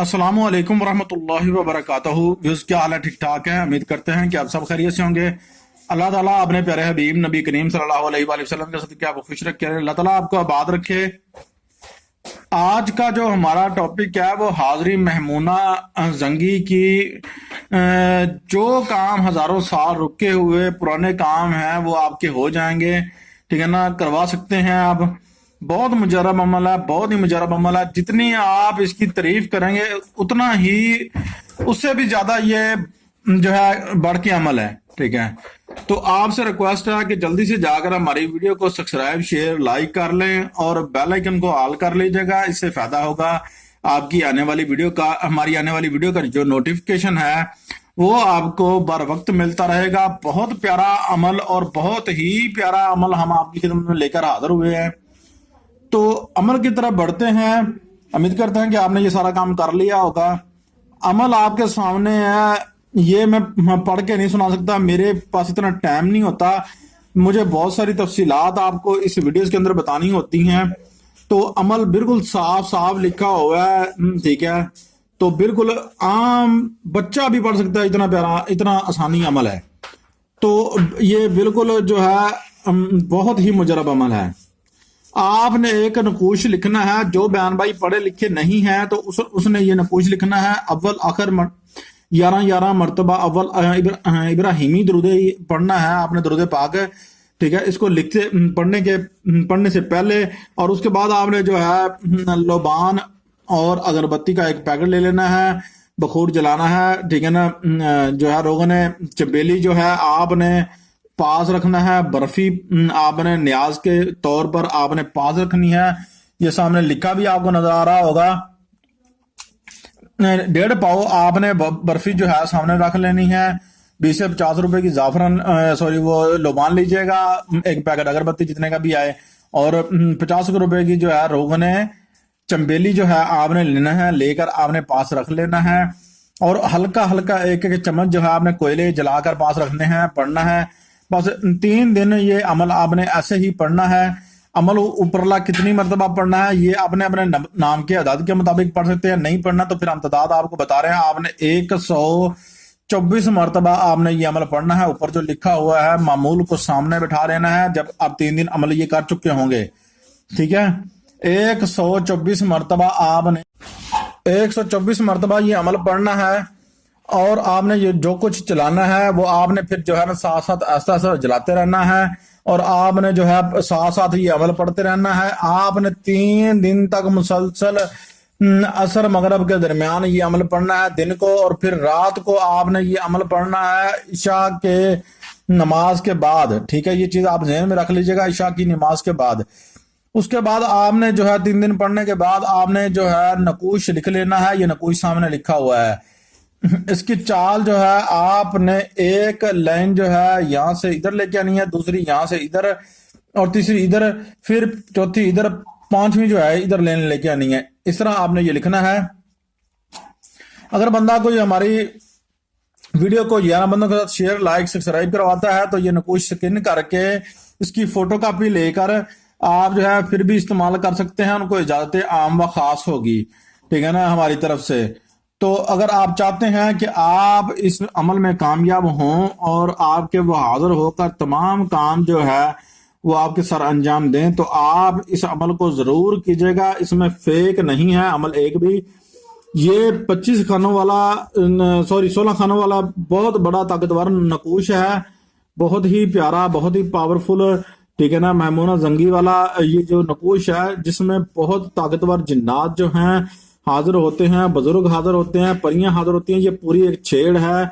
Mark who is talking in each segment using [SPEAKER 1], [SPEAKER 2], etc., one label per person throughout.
[SPEAKER 1] السلام علیکم ورحمۃ اللہ وبرکاتہ. ویوز کیا حال ہے؟ ٹھیک ٹھاک ہے؟ امید کرتے ہیں کہ آپ سب خیریت سے ہوں گے. اللہ تعالیٰ اپنے پیارے حبیب نبی کریم صلی اللہ علیہ وآلہ وسلم کے صدقے آپ کو خوش رکھے. اللہ تعالیٰ آپ کو آباد رکھے. آج کا جو ہمارا ٹاپک ہے وہ حاضری میمونہ جنگی کی جو کام ہزاروں سال رکے ہوئے پرانے کام ہیں وہ آپ کے ہو جائیں گے. ٹھیک ہے نا، کروا سکتے ہیں آپ. بہت مجرب عمل ہے، بہت ہی مجرب عمل ہے. جتنی آپ اس کی تعریف کریں گے اتنا ہی اس سے بھی زیادہ یہ جو ہے بڑھ کے عمل ہے. ٹھیک ہے، تو آپ سے ریکویسٹ ہے کہ جلدی سے جا کر ہماری ویڈیو کو سبسکرائب شیئر لائک کر لیں اور بیل آئیکن کو آل کر لیجیے گا. اس سے فائدہ ہوگا آپ کی آنے والی ویڈیو کا، ہماری آنے والی ویڈیو کا جو نوٹیفکیشن ہے وہ آپ کو بر وقت ملتا رہے گا. بہت پیارا عمل اور بہت ہی پیارا عمل ہم آپ کی خدمت میں لے کر حاضر ہوئے ہیں. تو عمل کی طرف بڑھتے ہیں. امید کرتے ہیں کہ آپ نے یہ سارا کام کر لیا ہوگا. عمل آپ کے سامنے ہے، یہ میں پڑھ کے نہیں سنا سکتا، میرے پاس اتنا ٹائم نہیں ہوتا. مجھے بہت ساری تفصیلات آپ کو اس ویڈیوز کے اندر بتانی ہوتی ہیں. تو عمل بالکل صاف صاف لکھا ہوا ہے. ٹھیک ہے، تو بالکل عام بچہ بھی پڑھ سکتا ہے. اتنا پیارا، اتنا آسانی عمل ہے. تو یہ بالکل جو ہے بہت ہی مجرب عمل ہے. آپ نے ایک نقوش لکھنا ہے. جو بیان بھائی پڑھے لکھے نہیں ہیں تو اس نے یہ نقوش لکھنا ہے. اول آخر 11 مرتبہ اول ابراہیمی درود پڑھنا ہے آپ نے، درود پاک. ٹھیک ہے، اس کو لکھتے پڑھنے سے پہلے. اور اس کے بعد آپ نے جو ہے لوبان اور اگربتی کا ایک پیکٹ لے لینا ہے، بخور جلانا ہے. ٹھیک ہے نا، جو ہے روغن چنبیلی جو ہے آپ نے پاس رکھنا ہے. برفی آپ نے نیاز کے طور پر آپ نے پاس رکھنی ہے. یہ سامنے لکھا بھی آپ کو نظر آ رہا ہوگا. 1.5 پاؤ آپ نے برفی جو ہے سامنے رکھ لینی ہے. 20 سے 50 روپے کی زعفران وہ لوبان لیجئے گا. ایک پیکٹ اگربتی جتنے کا بھی آئے. اور 50 روپے کی جو ہے روغن چنبیلی جو ہے آپ نے لینا ہے. لے کر آپ نے پاس رکھ لینا ہے. اور ہلکا ہلکا ایک چمچ جو ہے آپ نے کوئلے جلا کر پاس رکھنے ہیں، پڑھنا ہے. بس 3 دن یہ عمل آپ نے ایسے ہی پڑھنا ہے. عمل اوپرلا کتنی مرتبہ پڑھنا ہے یہ آپ نے اپنے نام کے عدد کے مطابق پڑھ سکتے ہیں. نہیں پڑھنا تو پھر ہم تعداد آپ کو بتا رہے ہیں. آپ نے 124 مرتبہ آپ نے یہ عمل پڑھنا ہے. اوپر جو لکھا ہوا ہے معمول کو سامنے بٹھا لینا ہے جب آپ 3 دن عمل یہ کر چکے ہوں گے. ٹھیک ہے، 124 مرتبہ آپ نے 124 مرتبہ یہ عمل پڑھنا ہے. اور آپ نے یہ جو کچھ چلانا ہے وہ آپ نے پھر جو ہے نا ساتھ ساتھ ایسا ایسا جلاتے رہنا ہے. اور آپ نے جو ہے ساتھ ساتھ یہ عمل پڑھتے رہنا ہے. آپ نے 3 دن تک مسلسل عصر مغرب کے درمیان یہ عمل پڑھنا ہے دن کو. اور پھر رات کو آپ نے یہ عمل پڑھنا ہے عشاء کے نماز کے بعد. ٹھیک ہے، یہ چیز آپ ذہن میں رکھ لیجئے گا، عشاء کی نماز کے بعد. اس کے بعد آپ نے جو ہے 3 دن پڑھنے کے بعد آپ نے جو ہے نقوش لکھ لینا ہے. یہ نقوش سامنے لکھا ہوا ہے. اس کی چال جو ہے آپ نے ایک لائن جو ہے یہاں سے ادھر لے کے آنی ہے، دوسری یہاں سے ادھر، اور تیسری ادھر، پھر چوتھی ادھر، 5ویں جو ہے ادھر لائن لے کے آنی ہے. اس طرح آپ نے یہ لکھنا ہے. اگر بندہ کوئی ہماری ویڈیو کو 11 بندوں کے ساتھ شیئر لائک سبسکرائب کرواتا ہے تو یہ نقوش سکین کر کے اس کی فوٹو کاپی لے کر آپ جو ہے پھر بھی استعمال کر سکتے ہیں. ان کو اجازت عام و خاص ہوگی. ٹھیک ہے نا، ہماری طرف سے. تو اگر آپ چاہتے ہیں کہ آپ اس عمل میں کامیاب ہوں اور آپ کے وہ حاضر ہو کر تمام کام جو ہے وہ آپ کے سر انجام دیں تو آپ اس عمل کو ضرور کیجئے گا. اس میں فیک نہیں ہے عمل ایک بھی. یہ 25 خانوں والا 16 خانوں والا بہت بڑا طاقتور نقوش ہے. بہت ہی پیارا، بہت ہی پاورفل. ٹھیک ہے نا، میمونہ جنگی والا یہ جو نقوش ہے جس میں بہت طاقتور جنات جو ہیں حاضر ہوتے ہیں، بزرگ حاضر ہوتے ہیں، پریاں حاضر ہوتی ہیں. یہ پوری ایک چھیڑ ہے.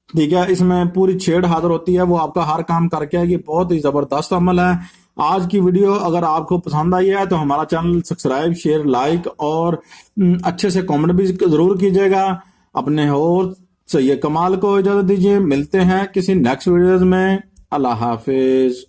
[SPEAKER 1] ٹھیک ہے، اس میں پوری چھیڑ حاضر ہوتی ہے، وہ آپ کا ہر کام کر کے. یہ بہت ہی زبردست عمل ہے. آج کی ویڈیو اگر آپ کو پسند آئی ہے تو ہمارا چینل سبسکرائب شیئر لائک اور اچھے سے کامنٹ بھی ضرور کیجیے گا. اپنے اور سید کمال کو اجازت دیجیے. ملتے ہیں کسی نیکسٹ ویڈیوز میں. اللہ حافظ.